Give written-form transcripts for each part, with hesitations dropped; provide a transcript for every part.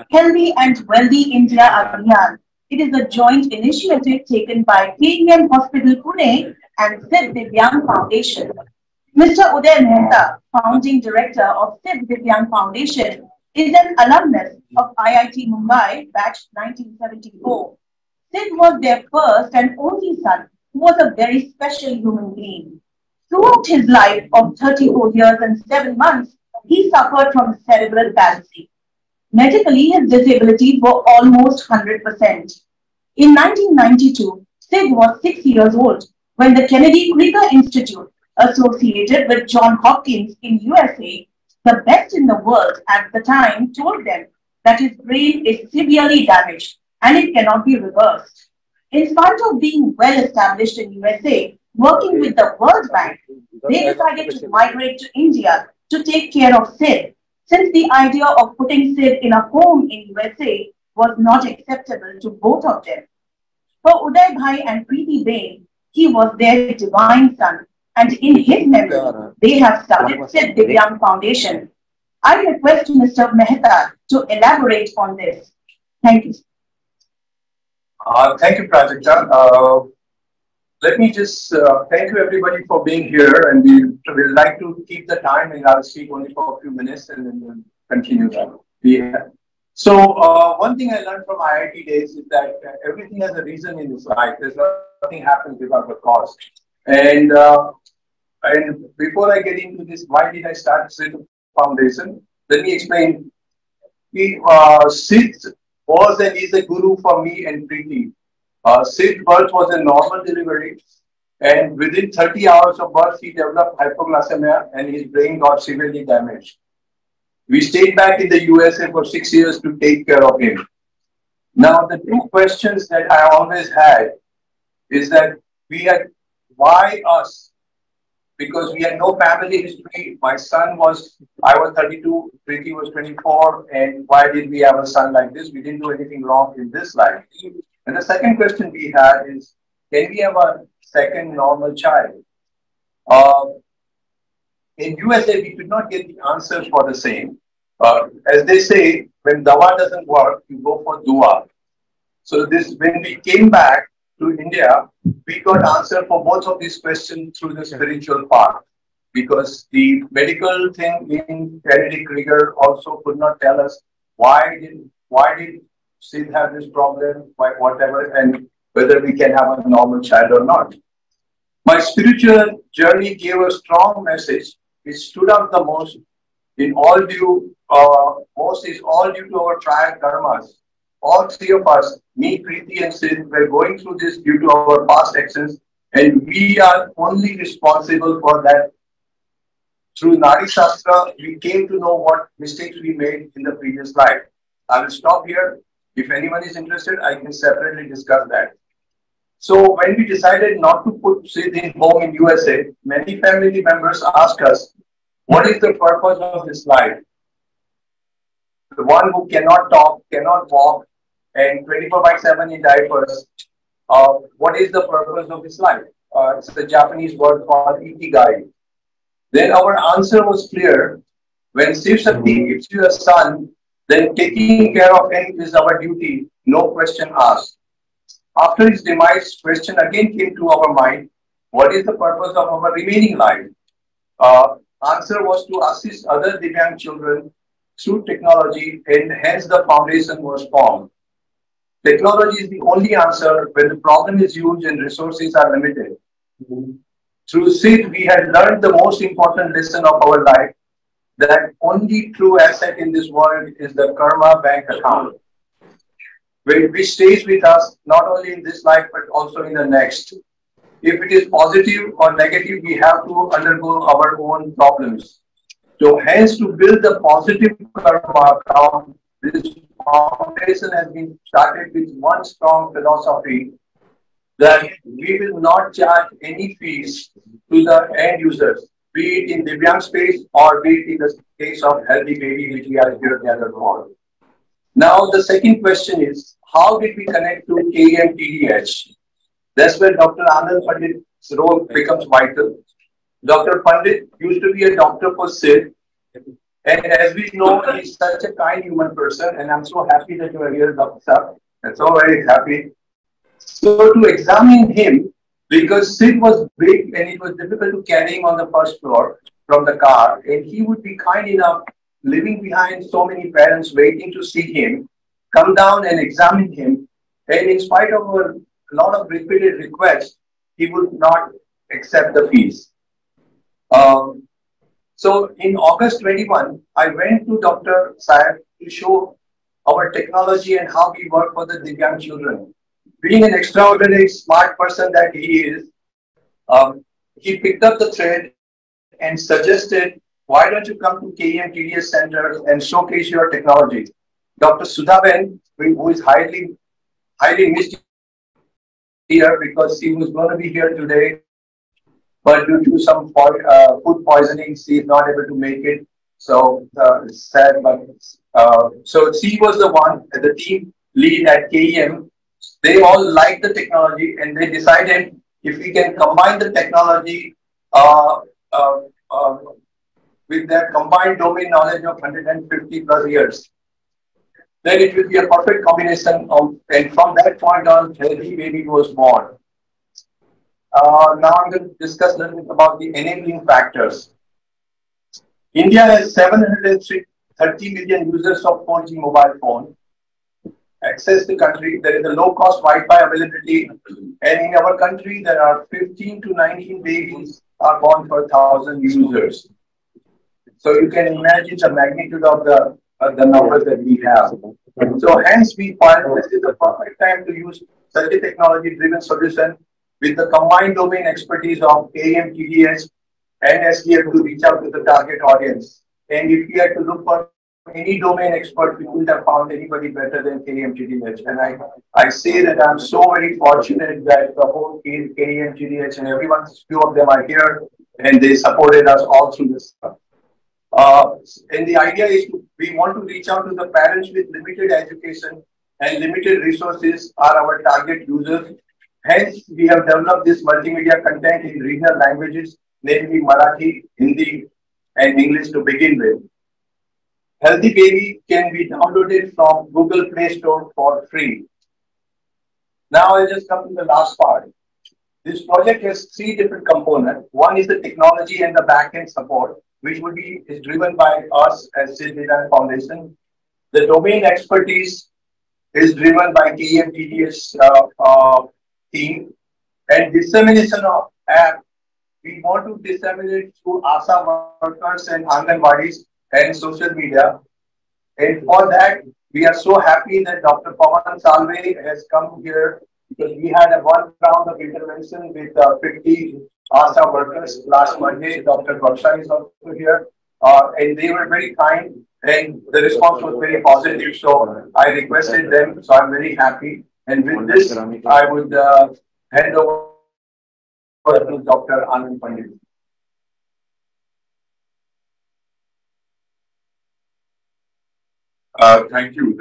Healthy and Wealthy India Abhiyan. It is a joint initiative taken by KEM Hospital Pune and Sid Divyang Foundation. Mr. Uday Mehta, founding director of Sid Divyang Foundation, is an alumnus of IIT Mumbai, batch 1974. Sid was their first and only son, who was a very special human being. Throughout his life of 34 years and 7 months, he suffered from cerebral palsy. Medically, his disabilities were almost 100%. In 1992, Sid was 6 years old when the Kennedy Krieger Institute, associated with Johns Hopkins in USA, the best in the world at the time, told them that his brain is severely damaged and it cannot be reversed. In spite of being well established in USA, working with the World Bank, they decided to migrate to India to take care of Sid, since the idea of putting Sid in a home in USA was not acceptable to both of them. For Uday Bhai and Preeti Bain, he was their divine son, and in his memory, they have started Sid Divyang Foundation. I request Mr. Mehta to elaborate on this. Thank you. Thank you, Prajakta. Let me just thank you everybody for being here, and we will like to keep the time, and I'll speak only for a few minutes and then we'll continue that. So one thing I learned from IIT days is that everything has a reason in this life. There's nothing happens without a cause. And before I get into this, why did I start Sid Foundation? Let me explain. Sid was and is a guru for me and Preeti. Sid's birth was a normal delivery, and within 30 hours of birth, he developed hypoglycemia and his brain got severely damaged. We stayed back in the USA for 6 years to take care of him. Now, the two questions that I always had is that why us? Because we had no family history. My son I was 32, Preeti was 24, and why did we have a son like this? We didn't do anything wrong in this life. And the second question we had is, can we have a second normal child? In USA, we could not get the answers for the same. As they say, when dawa doesn't work, you go for dua. So when we came back to India, we got answer for both of these questions through the spiritual part. Because the medical thing in Kennedy Krieger also could not tell us why did Sid have this problem, whatever, and whether we can have a normal child or not. My spiritual journey gave a strong message. It stood out the most. Most is all due to our prior karmas. All three of us, me, Preeti, and Sid, were going through this due to our past actions, and we are only responsible for that. Through Nadi Shastra, we came to know what mistakes we made in the previous life. I will stop here. If anyone is interested, I can separately discuss that. So when we decided not to put Sid in home in USA, many family members asked us, what is the purpose of this life? The one who cannot talk, cannot walk, and 24/7 in diapers, what is the purpose of his life? It's the Japanese word called ikigai. Then our answer was clear. When Shiv Shakti gives you a son, then taking care of him is our duty, no question asked. After his demise, question again came to our mind, what is the purpose of our remaining life? Answer was to assist other Divyang children through technology, and hence the foundation was formed. Technology is the only answer when the problem is huge and resources are limited. Through Sid, we had learned the most important lesson of our life, that only true asset in this world is the karma bank account, which stays with us not only in this life but also in the next. If it is positive or negative, we have to undergo our own problems. So hence, to build the positive karma account, this foundation has been started with one strong philosophy, that we will not charge any fees to the end users, be it in Divyang space or be it in the case of healthy baby, which we are here gathered for. Now, the second question is, how did we connect to KEM-TDH? That's where Dr. Anand Pandit's role becomes vital. Dr. Pandit used to be a doctor for Sid. And as we know, he's such a kind human person, and I'm so happy that you are here, Dr. Saab. I'm so very happy. So to examine him, because Sid was big and it was difficult to carry him on the first floor from the car, and he would be kind enough, leaving behind so many parents waiting to see him, come down and examine him. And in spite of a lot of repeated requests, he would not accept the fees. Um, so in August 21, I went to Dr. Saab to show our technology and how we work for the Divyang children. Being an extraordinary smart person that he is, he picked up the thread and suggested, why don't you come to KEM-TDS centers and showcase your technology? Dr. Sudhaben, who is highly missed here because he was going to be here today, but due to some food poisoning, she is not able to make it. So it's sad, but so she was the one, the team lead at KEM. They all liked the technology and they decided if we can combine the technology uh, uh, uh, with their combined domain knowledge of 150 plus years, then it will be a perfect combination of, and from that point on, healthy baby was born. Now I'm going to discuss a little bit about the enabling factors. India has 730 million users of 4G mobile phone. Access the country, there is a low-cost Wi-Fi availability, and in our country, there are 15 to 19 babies are born per 1,000 users. So you can imagine the magnitude of the numbers that we have. So hence we find this is the perfect time to use such a technology-driven solution with the combined domain expertise of KEM, TDS, and SDF to reach out to the target audience. And if we had to look for any domain expert, we couldn't have found anybody better than KEM-TDH. And I say that I'm so very fortunate that the whole KEM-TDH and everyone, few of them are here, and they supported us all through this stuff. And the idea is we want to reach out to the parents with limited education and limited resources are our target users. Hence, we have developed this multimedia content in regional languages, namely Marathi, Hindi, and English to begin with. Healthy Baby can be downloaded from Google Play Store for free. Now I'll just come to the last part. This project has three different components. One is the technology and the backend support, which is driven by us as Sid Design Foundation. The domain expertise is driven by KEM-TDS team, and dissemination of app. We want to disseminate through ASA workers and Anganwadis and social media. And for that, we are so happy that Dr. Pawan Salve has come here because we had a one round of intervention with 50 ASA workers last Monday. Dr. Varsha is also here. And they were very kind and the response was very positive. So I requested them. So I'm very happy. And with this, I would hand over to Dr. Anand Pandit. Thank you.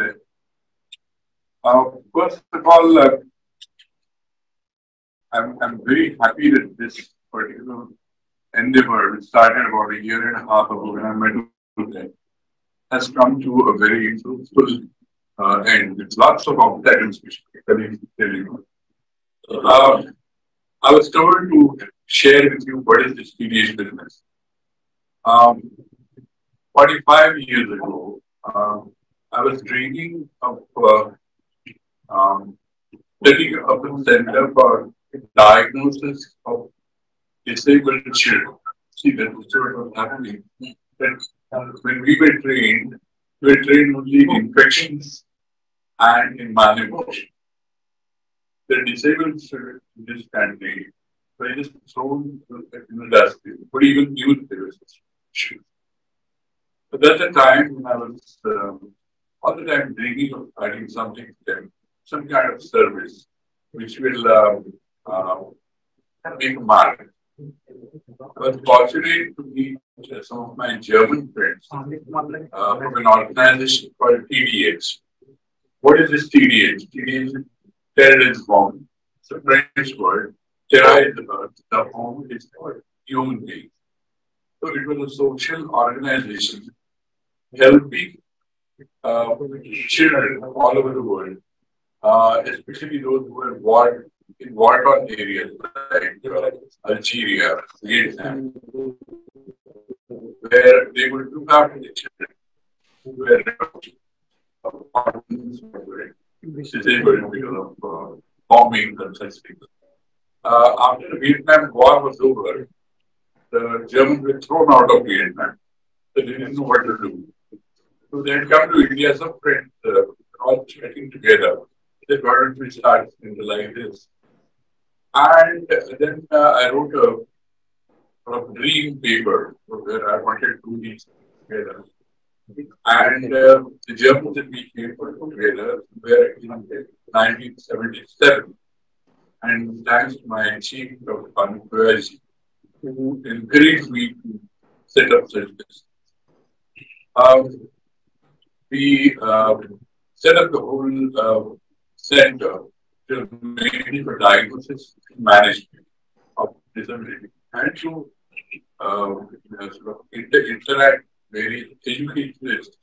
First of all, I'm very happy that this particular endeavor, which started about a year and a half ago when I met with them, has come to a very fruitful end with lots of obstacles which I can tell you. I was told to share with you what is this TDH business. 45 years ago, I was dreaming of setting up a center for diagnosis of disabled children. See, that was what was happening. That when we were trained only in infections and in malnutrition. The disabled children in this country were just thrown in the dustbin, but even youth there was issues. But at the time when I was all the time dreaming of finding something for them, some kind of service which will make a mark. I was fortunate to meet some of my German friends from an organization called TDH. What is this TDH? TDH is terrorist bomb. It's a French word. Terra is the home is for human beings. So it was a social organization helping children all over the world, especially those who are in war-torn areas like Algeria, Vietnam, where they would look after the children who were disabled because of bombing and such things. After the Vietnam War was over, the Germans were thrown out of Vietnam. So they didn't know what to do. So they had come to India as a friend, all chatting together. They got to start things like this. And then I wrote a sort of dream paper where I wanted to do these together. And the Germans and we came together were in 1977. And thanks to my chief, Dr. Panukaji, who encouraged me to set up such this. We set up the whole center mainly for diagnosis and management of disability and to sort of interact various educational institutes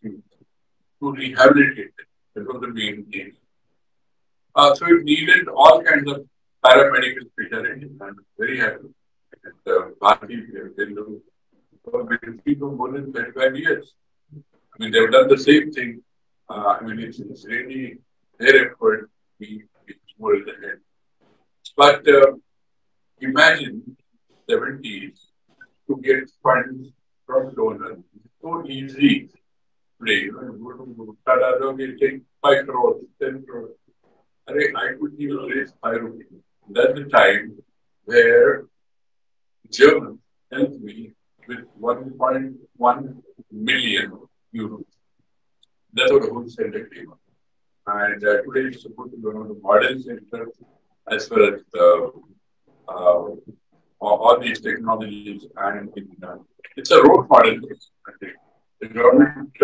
to rehabilitate them. That was the main aim. So it needed all kinds of paramedical specialties. I'm very happy. And Bharti, we have been for more than 25 years. I mean, they've done the same thing. I mean, it's really their effort we more ahead. But imagine 70s to get funds from donors. It's so easy today. You know, Tata take 5 crores, 10 crores. I couldn't even raise 5 rupees. That's the time where Germans helped me with 1.1 million euros. That's what the whole center came up. And today it's supposed to be one of the modern centers as well as all these technologies. And it's a role model. The government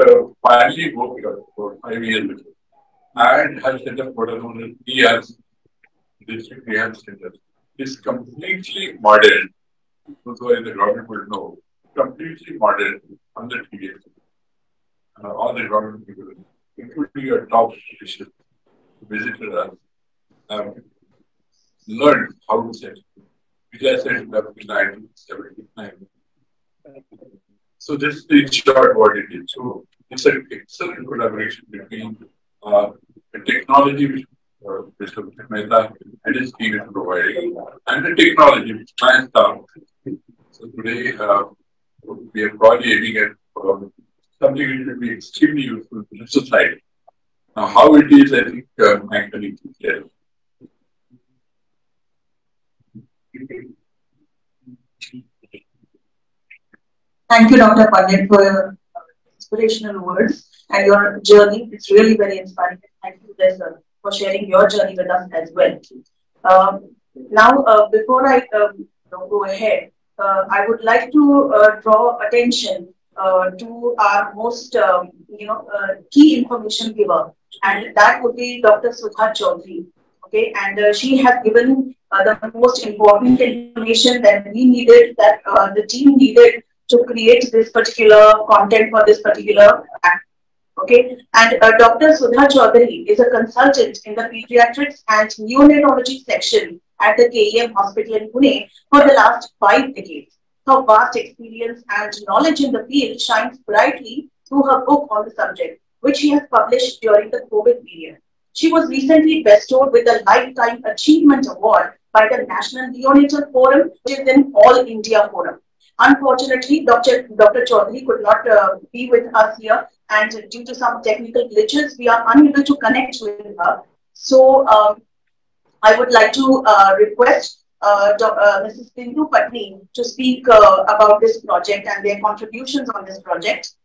finally worked out for 5 years ago and has set up what are known as DRC, District Rehab Centers. It's completely modern. That's why the government will know. Completely modern on the TVS. All the government people, including your top officials who visited us, learned how to set it. Which I set it up in 1979. So this is short what it is. So it's an excellent collaboration between the technology which Mr. Mehta and his team is providing and the technology which my staff. So today we are probably aiming at something which will be extremely useful to the society. Now, how it is, I think my colleague will tell. Thank you, Dr. Pandit, for your inspirational words and your journey. It's really very inspiring. Thank you, sir, for sharing your journey with us as well. Now, before I go ahead, I would like to draw attention to our most key information giver, and that would be Dr. Sudha Chaudhary. Okay, and she has given the most important information that we needed, that the team needed to create this particular content for this particular act. Okay, and Dr. Sudha Chaudhary is a consultant in the pediatrics and neonatology section at the KEM Hospital in Pune for the last 5 decades. Her vast experience and knowledge in the field shines brightly through her book on the subject, which she has published during the COVID period. She was recently bestowed with the Lifetime Achievement Award by the National Neonatal Forum, which is an All India forum. Unfortunately, Dr. Chaudhary could not be with us here, and due to some technical glitches, we are unable to connect with her. So, I would like to request Mrs. Bindu Patni to speak about this project and their contributions on this project.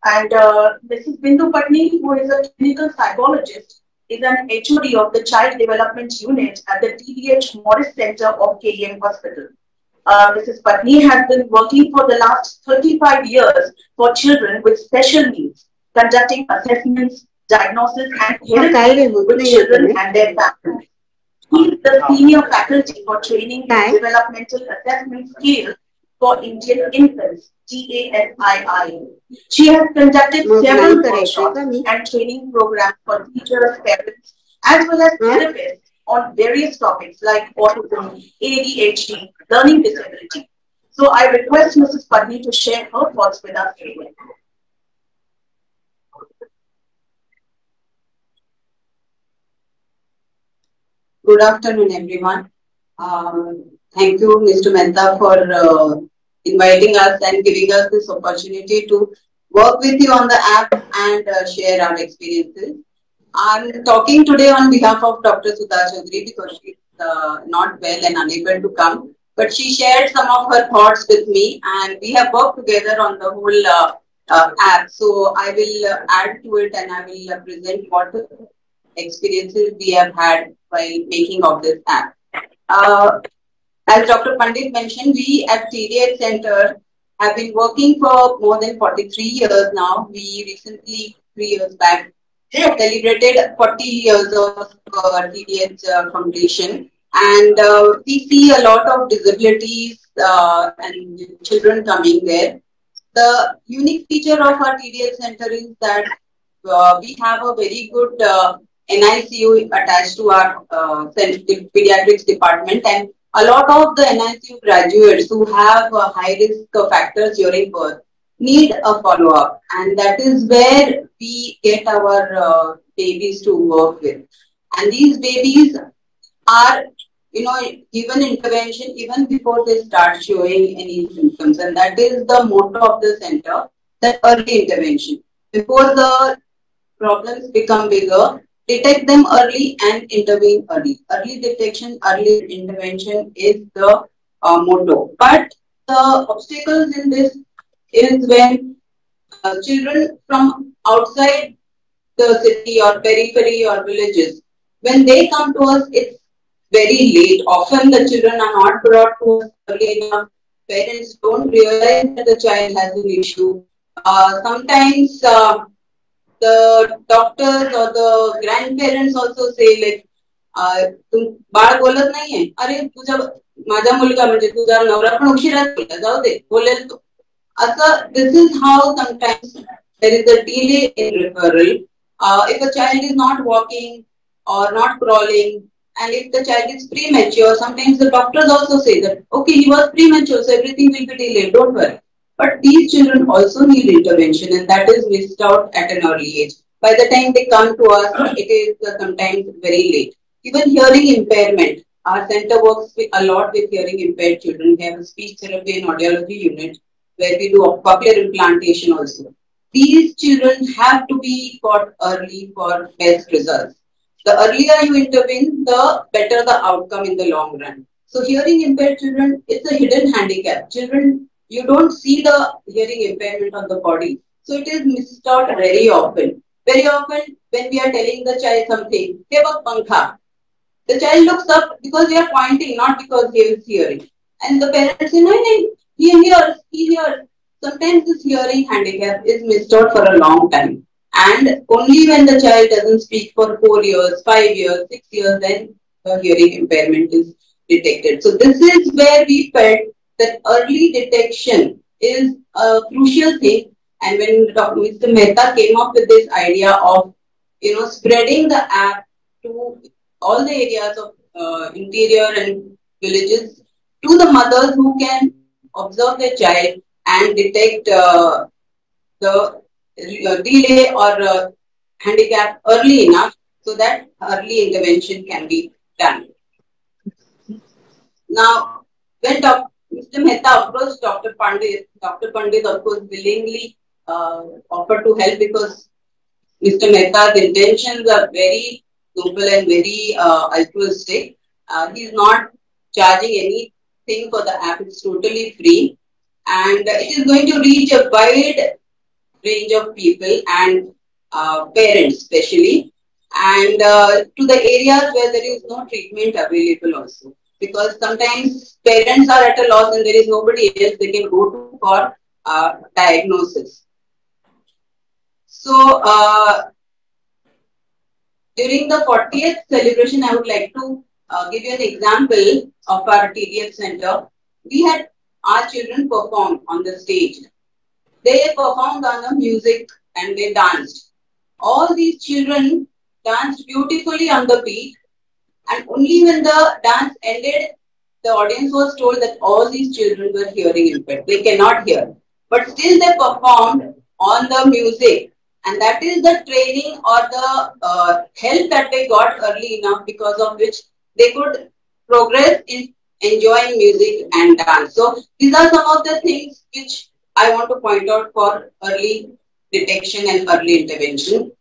And Mrs. Bindu Patni, who is a clinical psychologist, is an HOD of the Child Development Unit at the TDH Morris Center of KEM Hospital. Mrs. Patni has been working for the last 35 years for children with special needs, conducting assessments, diagnosis, and therapy with children and their families. He is the senior faculty for training in developmental assessment scale for Indian Infants, TASII. She has conducted several workshops and training programs for teachers, parents, as well as therapists on various topics like autism, ADHD, learning disability. So I request Mrs. Padni to share her thoughts with us today. Good afternoon, everyone. Thank you, Mr. Mehta, for inviting us and giving us this opportunity to work with you on the app and share our experiences. I'm talking today on behalf of Dr. Sudha Chaudhary because she's not well and unable to come. But she shared some of her thoughts with me, and we have worked together on the whole app. So I will add to it and I will present what experiences we have had while making of this app. As Dr. Pandit mentioned, we at TDH Center have been working for more than 43 years now. We recently, 3 years back, celebrated 40 years of TDH Foundation. And we see a lot of disabilities and children coming there. The unique feature of our TDH Center is that we have a very good NICU attached to our pediatrics department, and a lot of the NICU graduates who have high risk factors during birth need a follow-up, and that is where we get our babies to work with. And these babies are, given intervention even before they start showing any symptoms, and that is the motto of the center, that early intervention. Before the problems become bigger, detect them early and intervene early. Early detection, early intervention is the motto. But the obstacles in this is when children from outside the city or periphery or villages, when they come to us, it's very late. Often the children are not brought to us early enough. Parents don't realize that the child has an issue. Sometimes the doctors or the grandparents also say like, तुम बाळ बोलत नाहीये, अरे तुझा माझा मुलगा म्हणजे तुझा नवरा पण उशिरा बोलला, जाऊ दे, बोलेल तो. असं, this is how sometimes there is a delay in referral. If a child is not walking or not crawling, and if the child is premature, sometimes the doctors also say that, okay, he was premature, so everything will be delayed, don't worry. But these children also need intervention, and that is missed out at an early age. By the time they come to us, it is sometimes very late. Even hearing impairment, our center works a lot with hearing impaired children. We have a speech therapy and audiology unit where we do cochlear implantation also. These children have to be caught early for best results. The earlier you intervene, the better the outcome in the long run. So hearing impaired children, it's a hidden handicap. Children, you don't see the hearing impairment on the body. So it is missed out very often. Very often when we are telling the child something, hey, bak pankha, the child looks up because we are pointing, not because he is hearing. And the parents say, no, he hears. Sometimes this hearing handicap is missed out for a long time. And only when the child doesn't speak for 4 years, 5 years, 6 years, then the hearing impairment is detected. So this is where we felt that early detection is a crucial thing. And when Mr. Mehta came up with this idea of, spreading the app to all the areas of interior and villages, to the mothers who can observe their child and detect the delay or handicap early enough so that early intervention can be done. Now, when Mr. Mehta approached Dr. Pandit of course willingly offered to help because Mr. Mehta's intentions are very noble and very altruistic. He is not charging anything for the app, it's totally free. And it is going to reach a wide range of people and parents especially, and to the areas where there is no treatment available also. Because sometimes parents are at a loss and there is nobody else they can go to for diagnosis. So during the 40th celebration, I would like to give you an example of our TDF center. We had our children performed on the stage. They performed on the music and they danced. All these children danced beautifully on the beat, and only when the dance ended, the audience was told that all these children were hearing impaired. They cannot hear. But still they performed on the music. And that is the training or the help that they got early enough, because of which they could progress in enjoying music and dance. So these are some of the things which I want to point out for early detection and early intervention.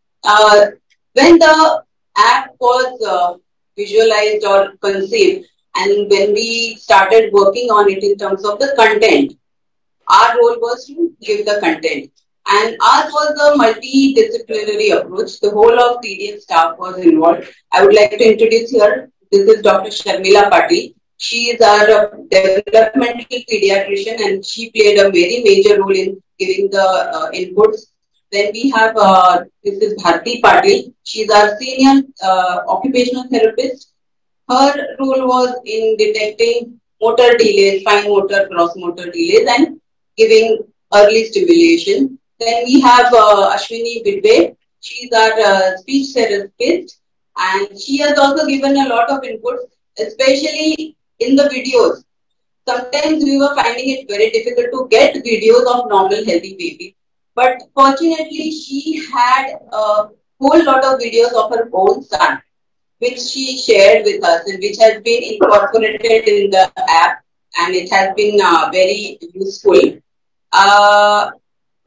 When the app was visualized or conceived, and when we started working on it in terms of the content, our role was to give the content. And ours was a multidisciplinary approach. The whole of TDF staff was involved. I would like to introduce here, this is Dr. Sharmila Patil. She is our developmental pediatrician and she played a very major role in giving the inputs. Then we have, this is Bharti Patil. She is our senior occupational therapist. Her role was in detecting motor delays, fine motor, gross motor delays, and giving early stimulation. Then we have Ashwini Bidwe. She is our speech therapist, and she has also given a lot of inputs, especially in the videos. Sometimes we were finding it very difficult to get videos of normal healthy babies. But fortunately, she had a whole lot of videos of her own son, which she shared with us and which has been incorporated in the app, and it has been very useful.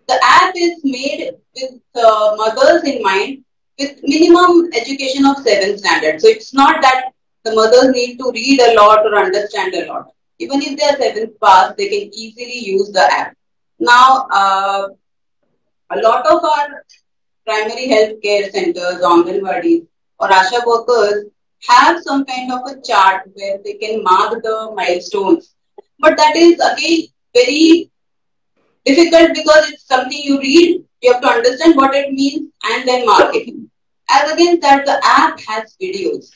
The app is made with mothers in mind, with minimum education of 7th standard. So it's not that the mothers need to read a lot or understand a lot. Even if they are 7th pass, they can easily use the app. Now, a lot of our primary health care centers, Anganwadis, or Asha workers have some kind of a chart where they can mark the milestones. But that is again very difficult because it's something you read, you have to understand what it means and then mark it. As against that, the app has videos.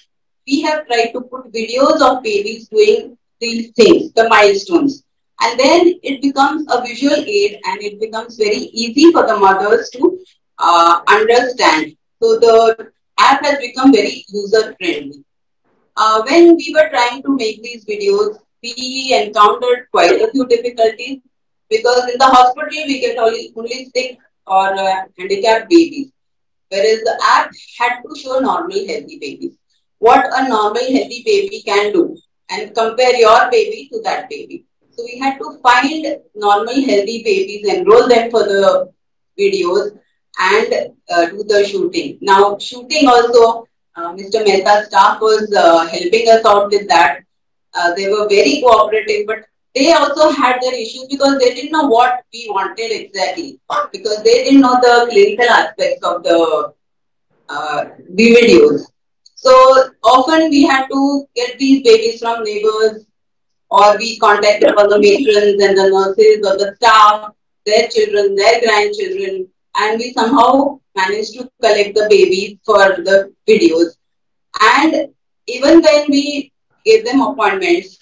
We have tried to put videos of babies doing these things, the milestones. And then it becomes a visual aid and it becomes very easy for the mothers to understand. So the app has become very user friendly. When we were trying to make these videos, we encountered quite a few difficulties because in the hospital we get only sick or handicapped babies, whereas the app had to show normal healthy babies. What a normal healthy baby can do and compare your baby to that baby. So we had to find normal healthy babies, enroll them for the videos and do the shooting. Now shooting also, Mr. Mehta's staff was helping us out with that. They were very cooperative, but they also had their issues because they didn't know what we wanted exactly, because they didn't know the clinical aspects of the videos. So often we had to get these babies from neighbors, or we contacted all the matrons and the nurses or the staff, their children, their grandchildren, and we somehow managed to collect the babies for the videos. And even when we gave them appointments,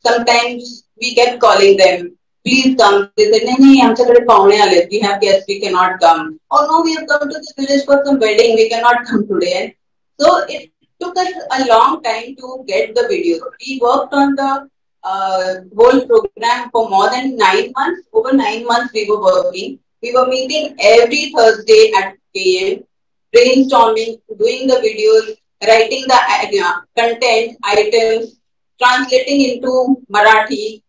sometimes we kept calling them, please come. They said, nahi, we have guests, we cannot come. Oh no, we have come to the village for some wedding, we cannot come today. So it took us a long time to get the videos. We worked on the whole program for more than 9 months. Over 9 months we were working. We were meeting every Thursday at KM, brainstorming, doing the videos, writing the content, items, translating into Marathi.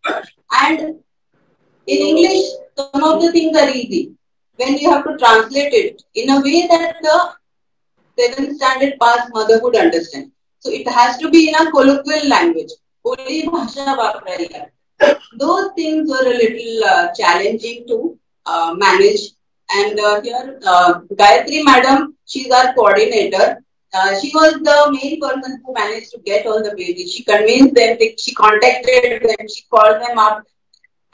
And in English, some of the things are easy. When you have to translate it in a way that the 7th standard pass mother would understand. So it has to be in a colloquial language. Those things were a little challenging to manage. And here, Gayatri Madam, she's our coordinator. She was the main person who managed to get all the babies. She convinced them, she contacted them, she called them up,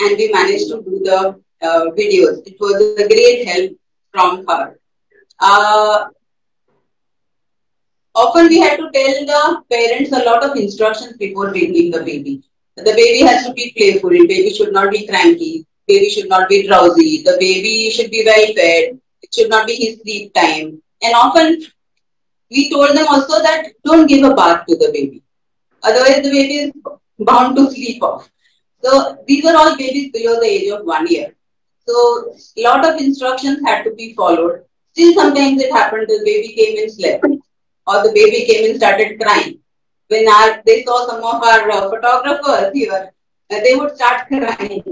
and we managed to do the videos. It was a great help from her. Often we had to tell the parents a lot of instructions before bringing the baby. The baby has to be playful. Baby should not be cranky. Baby should not be drowsy. The baby should be well fed. It should not be his sleep time. And often we told them also that don't give a bath to the baby. Otherwise, the baby is bound to sleep off. So these are all babies below the age of 1 year. So a lot of instructions had to be followed. Still, sometimes it happened the baby came and slept, or the baby came and started crying. When they saw some of our photographers here, they would start crying.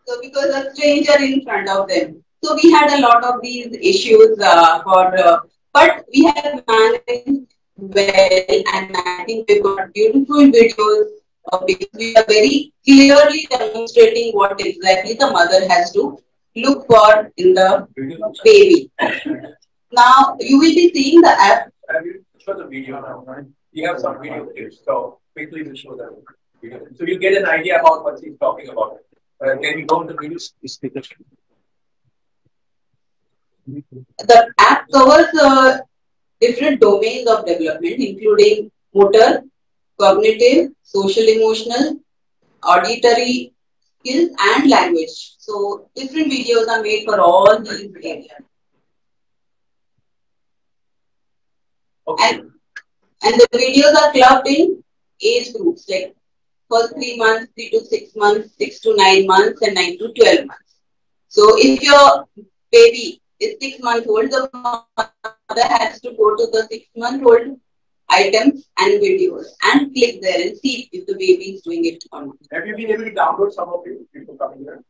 So because a stranger in front of them. So we had a lot of these issues but we have managed well, and I think we've got beautiful videos because we are very clearly demonstrating what exactly the mother has to look for in the baby. Now you will be seeing the app. Have you show the video now, right? You have some video clips, so quickly we'll show the video. So you get an idea about what he's talking about. Can you go to the video? The app covers different domains of development, including motor, cognitive, social emotional, auditory skills, and language. So different videos are made for all these areas. Okay. And the videos are clubbed in age groups like first 3 months, 3 to 6 months, 6 to 9 months, and 9 to 12 months. So if your baby is 6 months old, the mother has to go to the 6-month-old items and videos and click there and see if the baby is doing it or not. Have you been able to download some of it before coming here?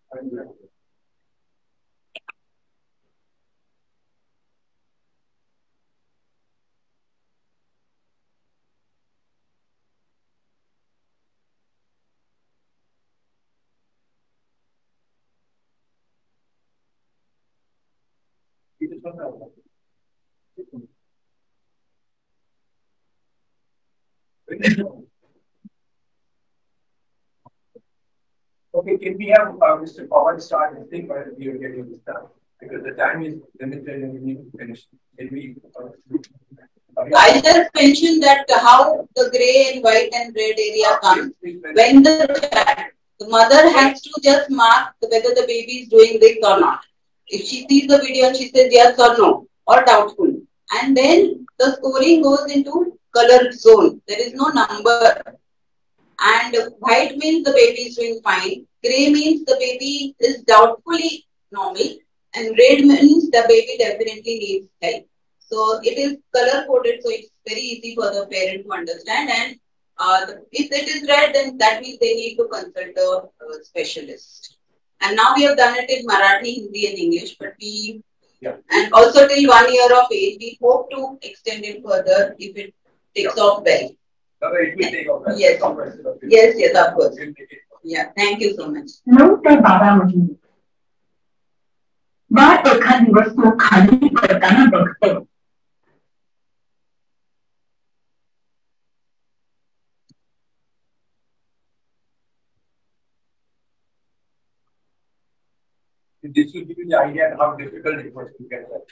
Okay, can we have Mr. Pawan start this thing while we are getting this done? Because the time is limited and we need to finish. Can we? I just mentioned that how the gray and white and red area comes when the mother has to just mark whether the baby is doing this or not. If she sees the video and she says yes or no or doubtful, and then the scoring goes into color zone. There is no number. And white means the baby is doing fine. Gray means the baby is doubtfully normal. And red means the baby definitely needs help. So it is color coded, so it's very easy for the parent to understand. And if it is red, then that means they need to consult a specialist. And now we have done it in Marathi, Hindi, and English, but and also till 1 year of age, we hope to extend it further if it takes off well. It will take off. Yes. Yes, of course. Yeah, thank you so much. नऊ ते 12 महिने बाळ एखादी वस्तू खाली पडताना बघते. This will give you the idea of how difficult it was to get that.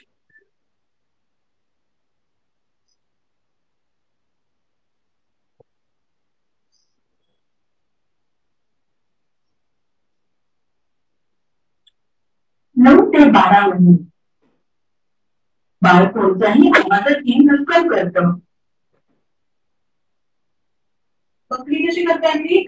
नऊ ते 12 महिने बाळ कोणत्याही आवाजाची नक्कल करतं. बकरी कशी करते आम्ही?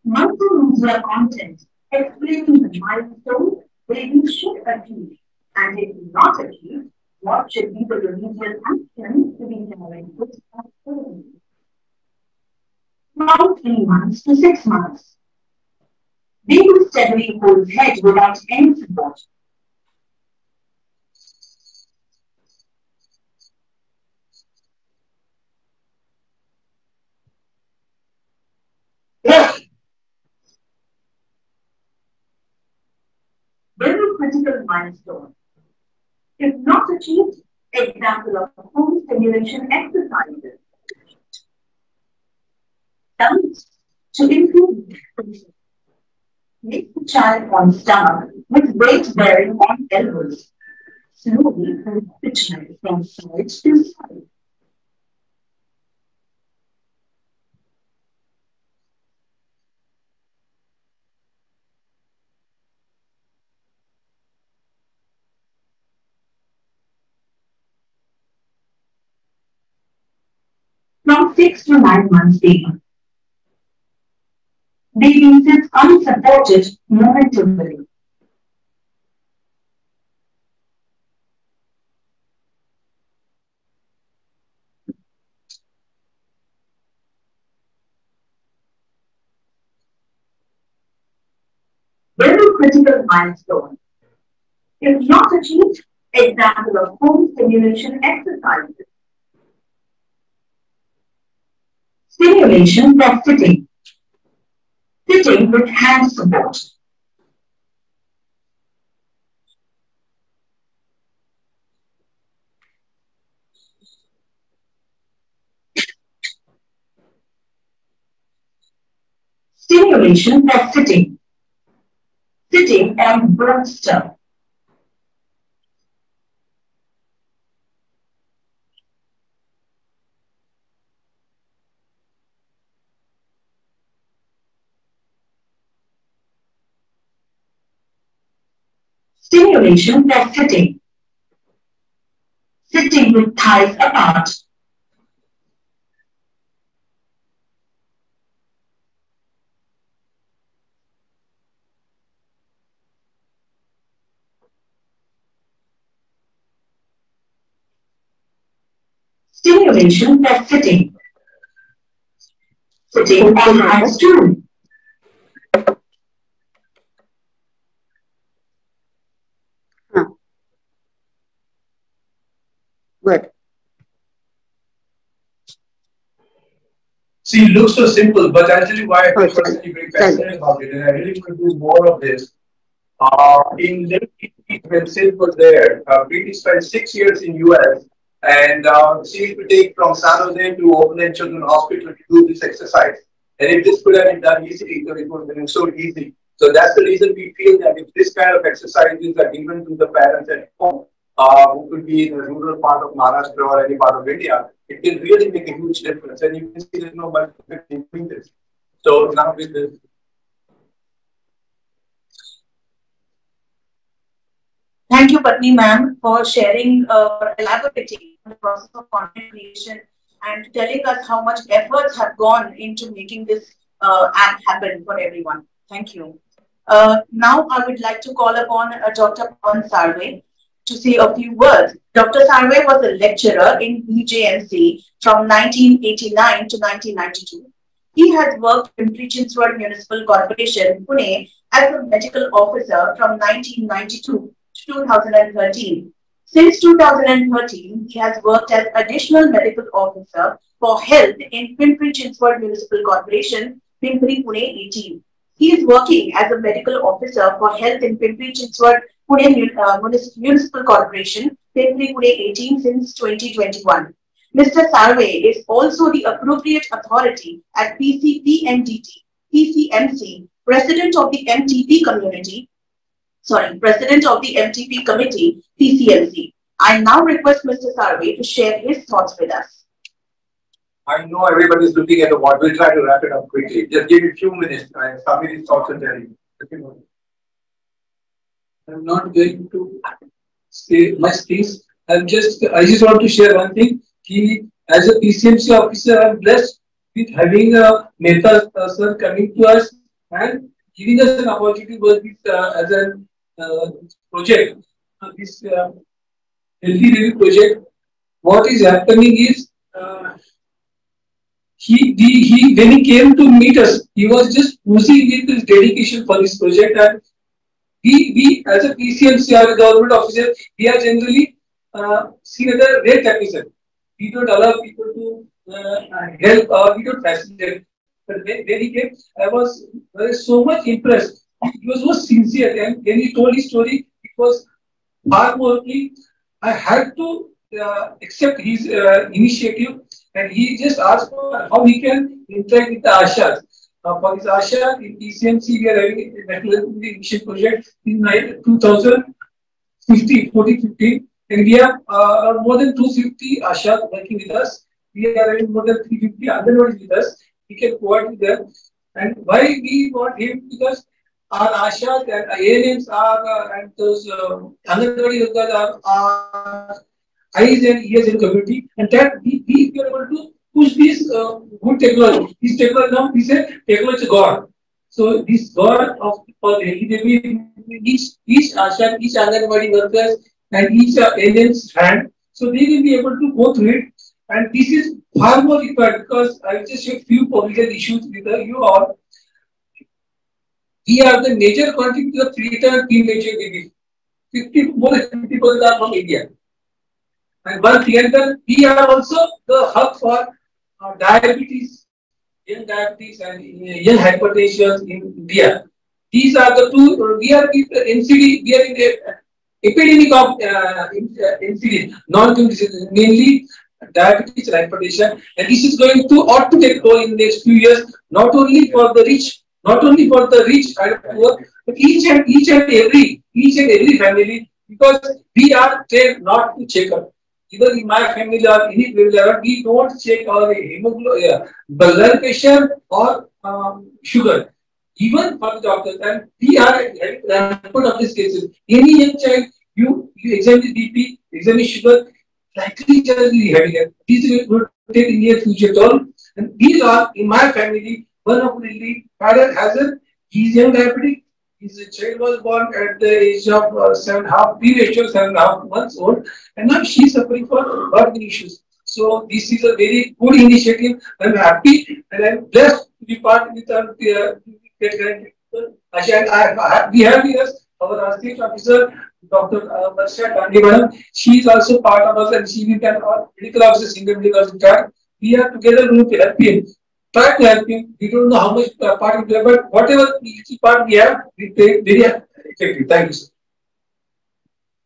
Multimedia content explaining the milestone baby should achieve, and if not achieved, what should be the remedial action to be implemented accordingly. From 3 months to 6 months, baby steadily holds head without any support. Very critical milestone. If not achieved, Example of home stimulation exercises. Dumps to improve. Make the child on stomach with weight bearing on elbows. Slowly move the child from side to side. From 6 to 9 months baby. Baby sits unsupported momentarily. Very critical milestone. If not achieved, example of home stimulation exercises. Stimulation by sitting. Sitting with hand support. Stimulation by sitting. Sitting and breath stir. Stimulation by sitting. Sitting with thighs apart. Stimulation by sitting. Sitting on high stool. Good. See, it looks so simple, but I'll tell you why I'm personally very passionate about it, and I really want to do more of this. In late 80s, when Sid was there, Preeti spent 6 years in US, and she used to take from San Jose to Oakland Children's Hospital to do this exercise. And if this could have been done easily, so it would have been so easy. So that's the reason we feel that if this kind of exercises are given to the parents at home, who could be in a rural part of Maharashtra or any part of India, it can really make a huge difference. And you can see there's no much in doing this. So now with this. Thank you, Patni ma'am, for sharing, elaborating on the process of content creation and telling us how much efforts have gone into making this app happen for everyone. Thank you. Now I would like to call upon Dr. Pawan Sarve to say a few words. Dr. Sarve was a lecturer in BJMC from 1989 to 1992. He has worked in Pimpri-Chinchwad Municipal Corporation, Pune, as a medical officer from 1992 to 2013. Since 2013, he has worked as additional medical officer for health in Pimpri-Chinchwad Municipal Corporation, Pimpri, Pune 18. He is working as a medical officer for health in Pimpri-Chinchwad Pune Municipal Corporation, Pimpri, Pune 18 since 2021. Mr. Sarve is also the appropriate authority at PCMC, President of the MTP Committee, PCMC. I now request Mr. Sarve to share his thoughts with us. I know everybody's looking at the watch. We'll try to wrap it up quickly. Just give me a few minutes and submit his thoughts and tell you. I'm not going to say much things. I just want to share one thing. As a PCMC officer, I'm blessed with having a Mehta sir coming to us and giving us an opportunity to work with as a project. This healthy living project. What is happening is when he came to meet us, he was just oozing with his dedication for this project, and we as a PCMC or a government officer, we are generally seen as a rare technician. We don't allow people to help or we don't facilitate. But when he came, I was so much impressed. He was so sincere, and when he told his story, it was hardworking. I had to accept his initiative, and he just asked for how he can interact with the Ashas. For this Asha, in ECMC, we are having a national mission project in 2015, 14, 15, and we have more than 250 Ashas working with us. We are having more than 350 Anganwadis with us. We can provide with them. And why we want him? Because our Ashas and ANMs are and those Anganwadi workers are eyes and ears in community, and that we are able to push this good technology. This technology now is a technology god. So this god of for each Asha, each Anganwadi workers and each alien's hand, so they will be able to go through it. And this is far more required because I will just share few political issues with you all. We are the major contributor of preterm premature babies. 50 more than 50% are from India. And one thing, and we are also the hub for diabetes, young diabetes and young hypertension in India. These are the two. We are in the NCD. We are in the epidemic of NCD, non-communicable diseases, mainly diabetes and hypertension. And this is going to ought to take role in the next few years, not only for the rich, not only for the rich and poor, but each and every family, because we are trained not to check up. Either in my family or any level, we don't check our hemoglobin, blood pressure or sugar. Even for the doctors, and we are rampant of these cases. Any young child, you examine the BP, examine sugar, likely child will be having it. These will take in near future at all. And these are in my family. One of the father has a he's young diabetic. His child was born at the age of 7.5, premature 7.5 months old, and now she is suffering for birth issues. So this is a very good initiative. I'm happy and I'm blessed to be part with our we have with us our state officer, Dr. March23. She is also part of us, and she will be our medical officer, senior medical officer. We are together going to help him. Try to help him. We don't know how much part we play, but whatever part we have, we play very effective. Thank you, sir.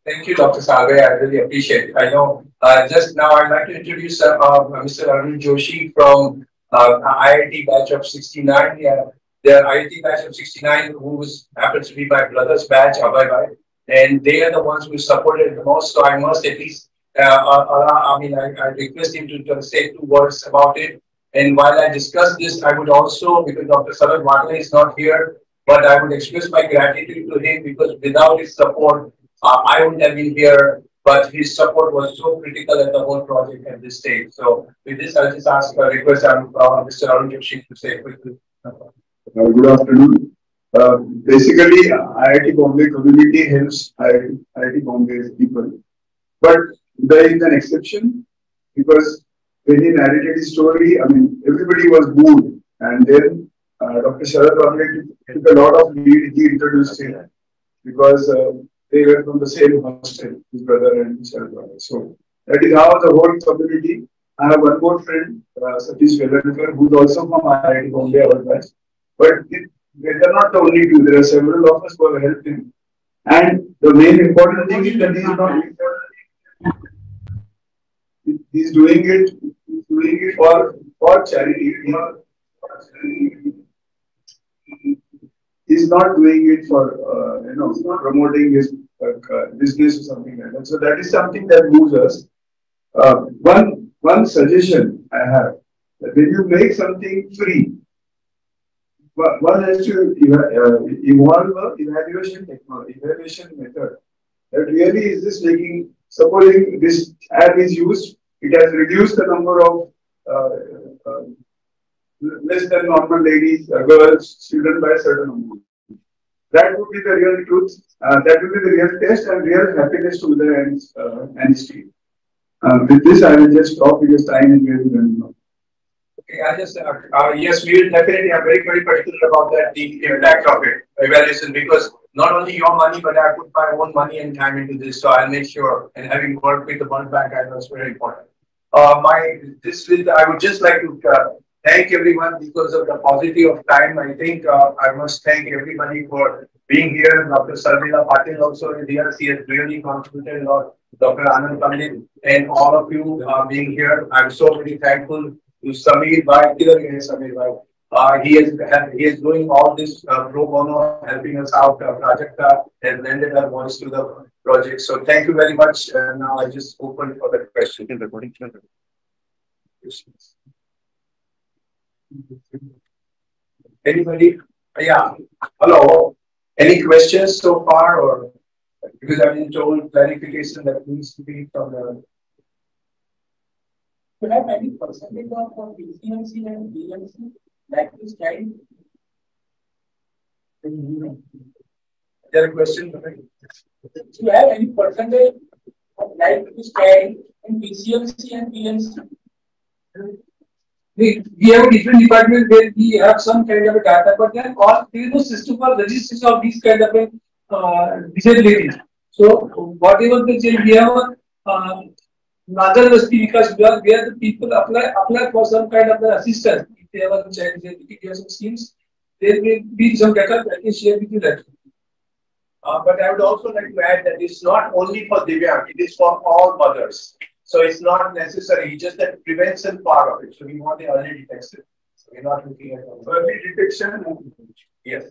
Thank you, Dr. Salve. I really appreciate it. I know just now I'd like to introduce Mr. Arun Joshi from IIT batch of 69. Yeah, the IIT batch of 69, who happens to be my brother's batch, Abhay, and they are the ones who supported the most. So I must at least, I request him to say 2 words about it. And while I discuss this, I would also, because Dr. Sarat Wagner is not here, but I would express my gratitude to him because without his support, I wouldn't have been here, but his support was so critical at the whole project at this stage. So with this, I'll just request Mr. Arun Joshi to say quickly. Good afternoon. Basically, IIT Bombay community helps IIT Bombay people. But there is an exception because when he narrated his story, everybody was moved. And then Dr. Sharad Wagner took a lot of lead. He introduced him because they were from the same hostel, his brother and Sharad Wagner. So that is how the whole community. I have one more friend, Satish Velankar, who is also from IIT Bombay, our batch. But they are not the only two. There are several of us who have helped him. And the main important thing is that he is not he's doing it for charity. He's not doing it for promoting his business or something like that. So that is something that moves us. One suggestion I have: that when you make something free, one has to evolve a evaluation method. That really is just making, supposing this app is used, it has reduced the number of less than normal ladies, girls, children by a certain amount. That would be the real truth. That would be the real test and real happiness to Uday and his team. With this, I will just stop because time is very limited. Okay, I just yes, we will definitely. I'm very, very particular about that, the impact of it, evaluation, because not only your money, but I put my own money and time into this, so I'll make sure. And having worked with the World Bank, I know it's very important. I would just like to thank everyone because of the paucity of time. I think I must thank everybody for being here. Dr. Sarvila Patil also is here. She has really contributed a lot. Dr. Anand Pandit and all of you being here. I'm so very thankful to Sameer Bhai. Sameer Bhai. He is doing all this pro bono, helping us out. Prajakta has lended her voice to the project. So thank you very much. Now I just open for the question. Anybody? Yeah. Hello. Any questions so far, or because I've been told clarification that needs to be from the. Could I have any percentage of PCMC and BMC like this child? Is there a question? Do you have any percentage of like this child in PCMC and BMC? We have a different department where we have some kind of a data, but then all there is no system for registration of these kind of disabilities. So whatever the child we have another because where the people apply for some kind of assistance. If they have a child education schemes, there will be some data that is shared with you later. But I would also like to add that it's not only for Divyang, it is for all mothers. So it's not necessary, just that prevention part of it. So we want the early detection. So we're not looking at early detection. Yes,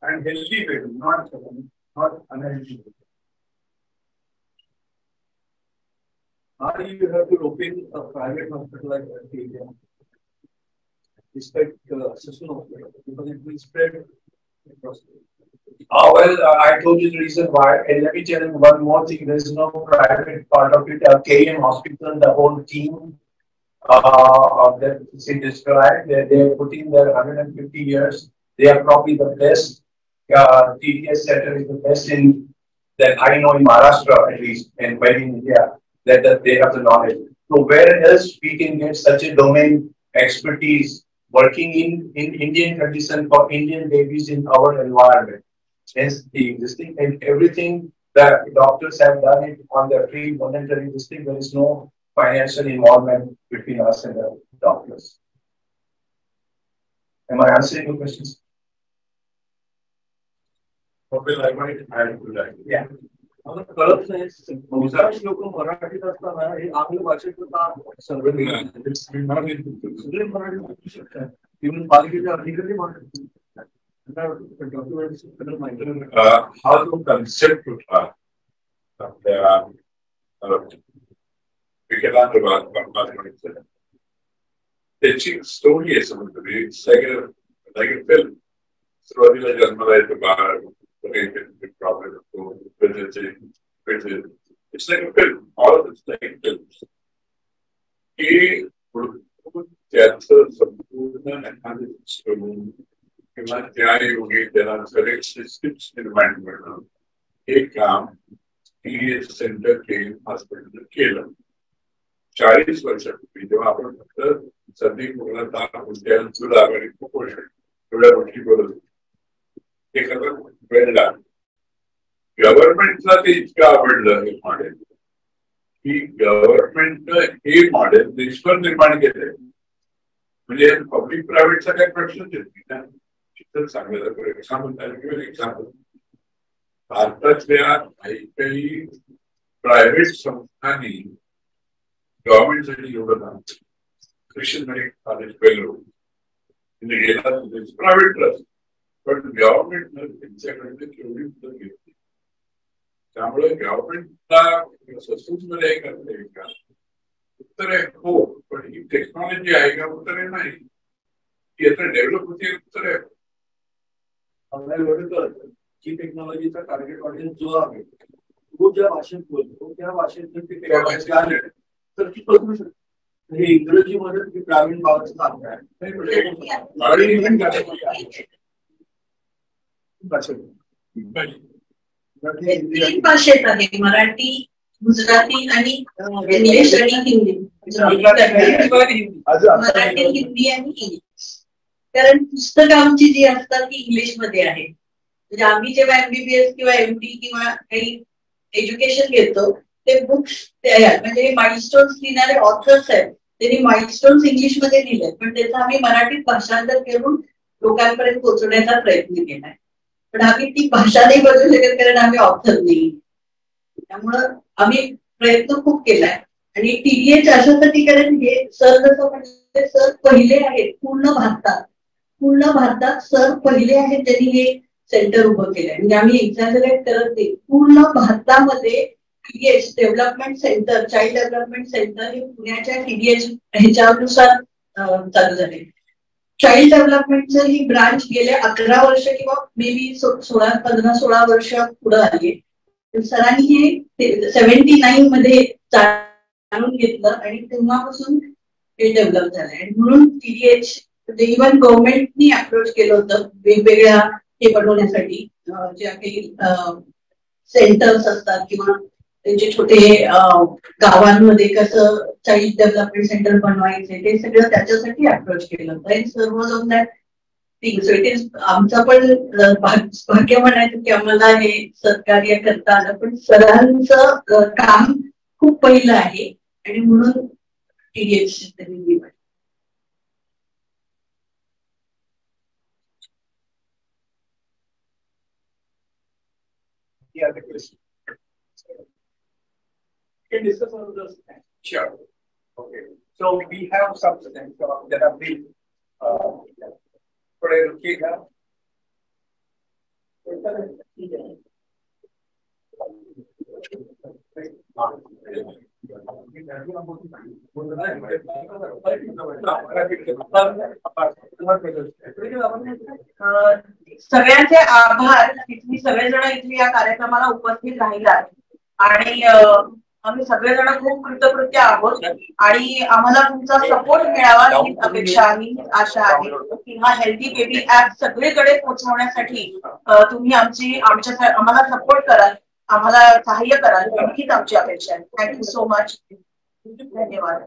and healthy way, not unhealthy. How do you have to open a private hospital like that? Respect the system hospital because it will spread across. Well, I told you the reason why, and let me tell you one more thing. There is no private part of it. KEM Hospital, the whole team of that she described, they are putting their 150 years. They are probably the best. TDS center is the best in that I know in Maharashtra at least, and maybe in India that they have the knowledge. So where else we can get such a domain expertise working in Indian condition for Indian babies in our environment? Hence the existing and everything that doctors have done it on their free voluntary listing. There is no financial involvement between us and the doctors. Am I answering your questions? Okay, I might add to that. Yeah. कळत नाही बहुतांश लोक मराठीत असताना हे आंग्ल भाषेचं काम सगळे सगळे मराठी वाचू शकतात इव्हन पालिकेच्या अधिकारी मराठी हा जो कन्सेप्ट होता आपल्या विकलांग बालकांचा त्याची स्टोरी आहे समजतो लाईक अ फिल्म सुरुवातीला जन्माला येतं बाळ problem it's like a film. All of it's like films. त्याचं संपूर्ण analysis करून किंवा त्या योगी त्याला correct systems निर्माण करणं हे काम TDS सेंटर KEM हॉस्पिटल केलं. 40 वर्षापूर्वी जेव्हा आपण फक्त सध्या मुलांना उलट्या सुद्धा आणि कुपोषण एवढ्या गोष्टी बोलत ते खरं वेळ लागला. गव्हर्नमेंटला ते इतकं आवडलं हे मॉडेल की गव्हर्नमेंटनं हे मॉडेल देशभर निर्माण केलंय. म्हणजे पब्लिक प्रायव्हेटचा काही प्रश्नच येत नाही ना. शिक्षण सांगायला एक्झाम्पल भारतातल्या काही प्रायव्हेट संस्थांनी गव्हर्नमेंटसाठी एवढं काम ख्रिश्चन मेडिकल कॉलेज फेलो गेला प्रायव्हेट ट्रस्ट पण गव्हर्नमेंटनं त्यांच्याकडे केवढी मदत घेतली. त्यामुळे गव्हर्नमेंटला ससूजमध्ये हे करता येईल का? उत्तर आहे हो, पण ही टेक्नॉलॉजी आहे का? उत्तर आहे नाही. ती आता डेव्हलप होते. उत्तर आहे आपल्याला एवढं कळतं की टेक्नॉलॉजीचा टार्गेट ऑडियन्स जो आहे तो ज्या भाषेत बोलतो त्या भाषेत जर ते टेक्नॉलॉजी आले तर ती पकडू शकते. हे इंग्रजीमध्ये ग्रामीण भागाचं काम आहे. तीन भाषेत आहे मराठी, गुजराती आणि इंग्लिश आणि हिंदी. मराठी, हिंदी आणि इंग्लिश. कारण पुस्तकं आमची जी असतात ती इंग्लिश मध्ये आहे. म्हणजे आम्ही जेव्हा MBBS किंवा MD किंवा काही एज्युकेशन घेतो ते बुक्स तयार म्हणजे माइलस्टोन्स लिहिणारे ऑथर्स आहेत त्यांनी माइलस्टोन्स इंग्लिश मध्ये लिहिले, पण त्याचा आम्ही मराठीत भाषांतर करून लोकांपर्यंत पोहोचवण्याचा प्रयत्न केलाय. पण आम्ही ती भाषा नाही बदलू शकत कारण आम्ही ऑथर नाही. त्यामुळं आम्ही प्रयत्न खूप केलाय. आणि टीडीएच अशासाठी कारण हे सर जसं म्हणजे सर पहिले आहेत पूर्ण भारतात सर पहिले आहेत त्यांनी हे सेंटर उभं केलंय. म्हणजे आम्ही एक्झॅजरेट करत नाही, पूर्ण भारतामध्ये TDH development centre, child development centre हे पुण्याच्या टीडीएच ह्याच्यानुसार चालू झाले. चाइल्ड डेव्हलपमेंटचं ही ब्रांच गेले 11 वर्ष किंवा मे बी 16 वर्ष पुढे आली. सरांनी हे 79 मध्ये जाणून घेतलं आणि तेव्हापासून हे डेव्हलप झालंय. आणि म्हणून टीडीएच इव्हन गव्हर्नमेंटनी अप्रोच केलं होतं वेगवेगळ्या हे बनवण्यासाठी, ज्या काही सेंटर्स असतात किंवा त्यांचे छोटे गावांमध्ये कसं चाइल्ड डेव्हलपमेंट सेंटर बनवायचे ते सगळं त्याच्यासाठी अप्रोच केलं होतं. सर्व जाऊन आमचं पण भाग्य म्हणायचं की आम्हाला हे सहकार्य करता आलं, पण सरांचं काम खूप पहिलं आहे आणि म्हणून टीडीएच त्यांनी Yeah, the question. Can discuss all of those? Sure. Okay. So we have some students that have been सगळ्यांचे आभार. तुम्ही सगळेजण इथे या कार्यक्रमाला उपस्थित राहिलात आणि आम्ही सगळेजण खूप कृतकृत्य आहोत आणि आम्हाला तुमचा सपोर्ट मिळावा ही अपेक्षा आहे, आशा आहे की हा हेल्दी बेबी ऍप सगळीकडे पोहोचवण्यासाठी तुम्ही आम्हाला सपोर्ट कराल, आम्हाला सहाय्य कराल, हीच आमची अपेक्षा आहे. Thank you so much. धन्यवाद.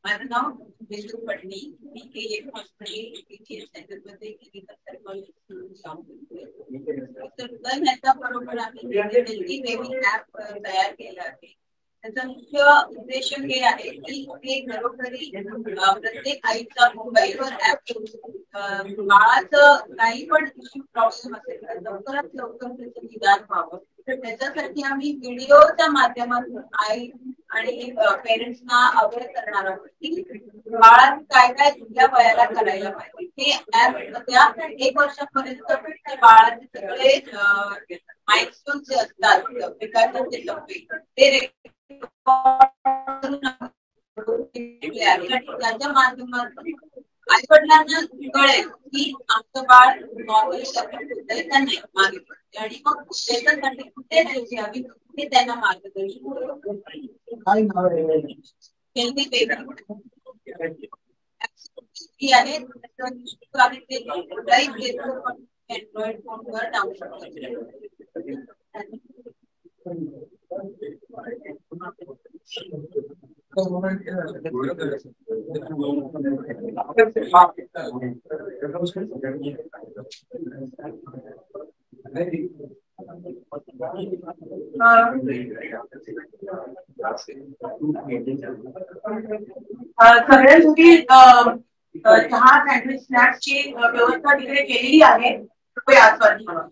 माझं नाव विष्णू पटणी. मी KEM-SDF सेंटरमध्ये बरोबर आम्ही हेल्दी बेबी ऍप तयार केलं आहे. त्याचा मुख्य उद्देश हे आहे की घरोघरी प्रत्येक आईचा मोबाईलवर ऍप बाळाचं काही पण इश्यू प्रॉब्लेम असेल तर लवकरात लवकर त्याचं निदान व्हावं. त्याच्यासाठी आम्ही व्हिडिओच्या माध्यमातून आई आणि पेरेंट्सना अवेअर करणार आहोत की बाळात काय काय तुझ्या वयाला करायला पाहिजे. हे ऍप त्या 1 वर्षापर्यंत बाळाचे सगळे माइलस्टोन जे असतात विकासाचे टप्पे ते त्याच्या माध्यमातून आई वडिलांना कळेल की आमचं बाळ नॉर्मली होतंय का नाही मागे आणि मग त्याच्यासाठी कुठे द्यायची हवी हे त्यांना मार्गदर्शन हेल्दी बेबी आहे. अँड्रॉइड फोनवर डाउनलोड सगळ्यांसाठी चहा सँडविच स्नॅक्सची व्यवस्था तिकडे केलेली आहे. कृपया आस्वाद करा.